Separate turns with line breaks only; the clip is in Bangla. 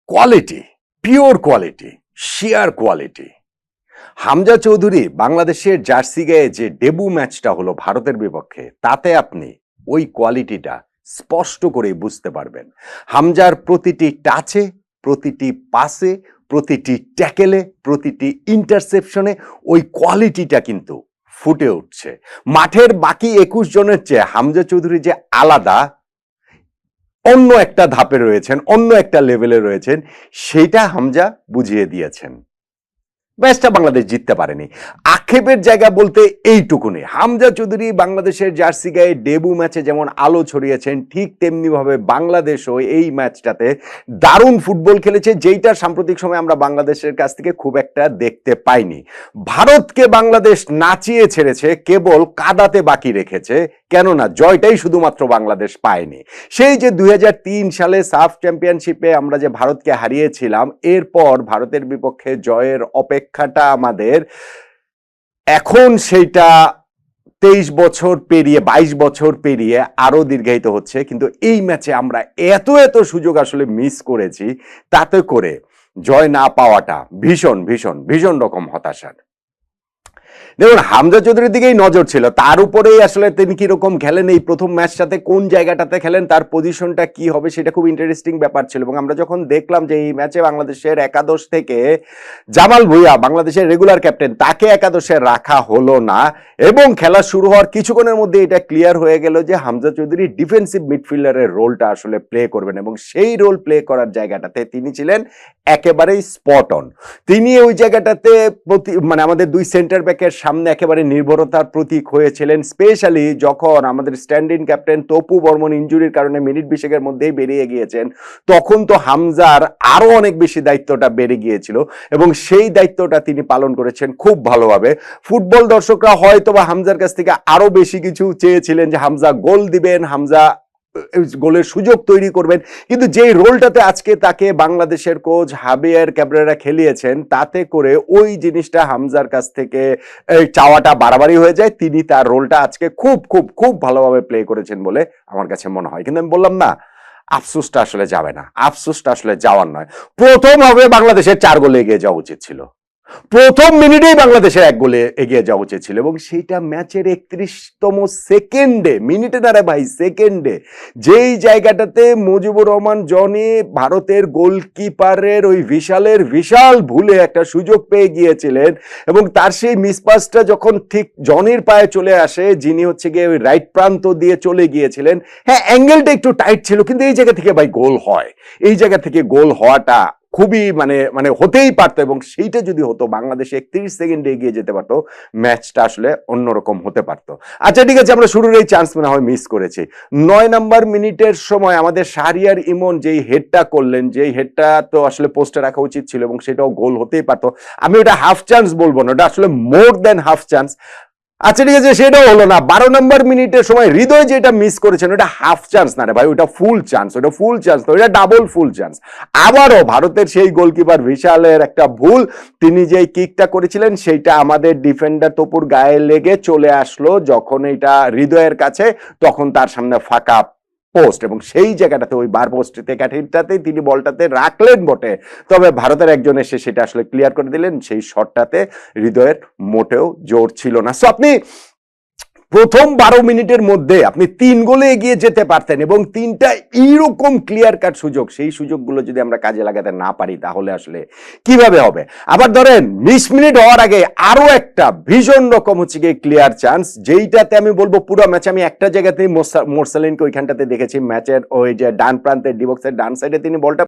কোয়ালিটি, পিওর কোয়ালিটি, শিয়ার কোয়ালিটি। হামজা চৌধুরী বাংলাদেশের জার্সি গায়ে যে ডেবু ম্যাচটা হলো ভারতের বিপক্ষে, তাতে আপনি ওই কোয়ালিটিটা স্পষ্ট করে বুঝতে পারবেন। হামজার প্রতিটি টাচে, প্রতিটি পাসে, প্রতিটি ট্যাকেলে, প্রতিটি ইন্টারসেপশনে ওই কোয়ালিটিটা কিন্তু ফুটে উঠছে। মাঠের বাকি 21 জনের চেয়ে হামজা চৌধুরী যে আলাদা, অন্য একটা ধাপে রয়েছেন, অন্য একটা লেভেলে রয়েছেন, সেটা হামজা বুঝিয়ে দিয়েছেন। ম্যাচটা বাংলাদেশ জিততে পারেনি। আক্ষেপের জায়গা বলতে এইটুকুনি, হামজা চৌধুরী বাংলাদেশের জার্সি গায়ে ডেবু ম্যাচে যেমন আলো ছড়িয়েছেন, ঠিক তেমনিভাবে বাংলাদেশও এই ম্যাচটাতে দারুণ ফুটবল খেলেছে, যেইটা সাম্প্রতিক সময় আমরা বাংলাদেশের কাছ থেকে খুব একটা দেখতে পাইনি। ভারতকে বাংলাদেশ নাচিয়ে ছেড়েছে, কেবল কাদাতে বাকি রেখেছে, কেননা জয়টাই শুধুমাত্র বাংলাদেশ পায়নি। সেই যে 2003 সালে সাফ চ্যাম্পিয়নশিপে আমরা যে ভারতকে হারিয়েছিলাম, এরপর ভারতের বিপক্ষে জয়ের অপেক্ষাটা আমাদের এখন সেইটা 23 বছর পেরিয়ে, 22 বছর পেরিয়ে আরো দীর্ঘায়িত হচ্ছে। কিন্তু এই ম্যাচে আমরা এত এত সুযোগ আসলে মিস করেছি, তাতে করে জয় না পাওয়াটা ভীষণ ভীষণ ভীষণ রকম হতাশার। দেখুন, হামজা চৌধুরীর দিকেই নজর ছিল, তার উপরেই আসলে তিনি কিরকম খেলেন, এই প্রথম ম্যাচটাতে কোন জায়গাটাতে খেলেন, তার পজিশনটা কি হবে, সেটা খুব ইন্টারেস্টিং ব্যাপার ছিল। এবং আমরা যখন দেখলাম যে এই ম্যাচে বাংলাদেশের একাদশ থেকে জামাল ভুঁইয়া, বাংলাদেশের রেগুলার ক্যাপ্টেন, তাকে একাদশে রাখা হলো না, এবং খেলা শুরু হওয়ার কিছুক্ষণের মধ্যে এটা ক্লিয়ার হয়ে গেল যে হামজা চৌধুরী ডিফেন্সিভ মিডফিল্ডারের রোলটা আসলে প্লে করবেন, এবং সেই রোল প্লে করার জায়গাটাতে তিনি ছিলেন একেবারেই স্পট অন। তিনি ওই জায়গাটাতে মানে আমাদের দুই সেন্টার ব্যাকের সামনে একেবারে নির্ভরতার প্রতীক হয়েছিলেন, স্পেশালি যখন আমাদের stand in captain Tapu Barman ইনজুরির কারণে মিনিট 20 মধ্যেই বেরিয়ে গিয়েছেন, তখন তো হামজার আরো অনেক বেশি দায়িত্বটা বেড়ে গিয়েছিল, এবং সেই দায়িত্বটা তিনি পালন করেছেন খুব ভালোভাবে। ফুটবল দর্শকরা হয়তো বা হামজার কাছ থেকে আরো বেশি কিছু চেয়েছিলেন, যে হামজা গোল দিবেন, হামজা গোলের সুযোগ তৈরি করবেন, কিন্তু যেই রোলটাতে আজকে তাকে বাংলাদেশের কোচ হাবিয়ার ক্যাবরেরা খেলিয়েছেন, তাতে করে ওই জিনিসটা হামজার কাছ থেকে চাওয়াটা বাড়াবাড়ি হয়ে যায়। তিনি তার রোলটা আজকে খুব খুব খুব ভালোভাবে প্লে করেছেন বলে আমার কাছে মনে হয়। কিন্তু আমি বললাম না, আফসোসটা আসলে যাবে না, আফসোসটা আসলে যাওয়ার নয়। প্রথম হবে বাংলাদেশের 4 গোলে এগিয়ে যাওয়া উচিত ছিল, প্রথম মিনিটেই বাংলাদেশের 1 গোলে এগিয়ে যাওয়া উচিত ছিল, এবং সেইটা ম্যাচের 31তম সেকেন্ডে, মিনিটে না রে ভাই, সেকেন্ডে, যেই জায়গাটাতে মুজিবুর রহমান জনি ভারতের গোলকিপারের ওই বিশাল ভুলে একটা সুযোগ পেয়ে গিয়েছিলেন, এবং তার সেই মিসপাসটা যখন ঠিক জনির পায়ে চলে আসে, যিনি হচ্ছে গিয়ে ওই রাইট প্রান্ত দিয়ে চলে গিয়েছিলেন, হ্যাঁ অ্যাঙ্গেলটা একটু টাইট ছিল, কিন্তু এই জায়গা থেকে ভাই গোল হয়, এই জায়গা থেকে গোল হওয়াটা খুবই মানে হতেই পারতো, এবং সেইটা যদি হতো বাংলাদেশ 31 সেকেন্ডে এগিয়ে যেতে পারতো, ম্যাচটা আসলে অন্যরকম হতে পারতো। আচ্ছা ঠিক আছে, আমরা শুরুর এই চান্স মনে হয় মিস করেছি। 9 নম্বর মিনিটের সময় আমাদের শাহরিয়ার ইমন যেই হেডটা করলেন, যেই হেডটা তো আসলে পোস্টে রাখা উচিত ছিল, এবং সেটাও গোল হতেই পারতো। আমি ওটা হাফ চান্স বলবো না, ওটা আসলে মোর দেন হাফ চান্স। আচ্ছা ঠিক আছে, সেটাও হলো না। 12 নম্বর মিনিটের সময় হৃদয় যেটা মিস করেছেন, ওটা হাফ চান্স না রে ভাই, ওটা ফুল চান্স, ওটা ফুল চান্স না, ওটা ডাবল ফুল চান্স। আবারও ভারতের সেই গোলকিপার বিশালের একটা ভুল, তিনি যেই কিকটা করেছিলেন সেইটা আমাদের ডিফেন্ডার তপুর গায়ে লেগে চলে আসলো, যখন এটা হৃদয়ের কাছে, তখন তার সামনে ফাঁকা পোস্ট, এবং সেই জায়গাটাতে ওই বার পোস্টে ক্যাটিনটাতে তিনি বলটাতে রাখলেন বটে, তবে ভারতের একজন এসে সেটা আসলে ক্লিয়ার করে দিলেন। সেই শটটাতে হৃদয়ের মোটেও জোর ছিল না। সো আপনি প্রথম 12 মিনিটের মধ্যে আপনি 3 গোলে এগিয়ে যেতে পারতেন, এবং 3টা এইরকম ক্লিয়ার কাট সুযোগ, সেই সুযোগগুলো যদি আমরা কাজে লাগাতে না পারি, তাহলে আসলে কিভাবে হবে? আবার ধরেন 20 মিনিট হওয়ার আগে আরো একটা ভীষণ রকম হচ্ছে গিয়ে ক্লিয়ার চান্স, যেইটাতে আমি বলবো পুরো ম্যাচে আমি একটা জায়গাতেই মোরসালিনকে ওইখানটাতে দেখেছি, ম্যাচের ওই যে ডান প্রান্তের ডিবক্সের ডান সাইডে তিনি বলটা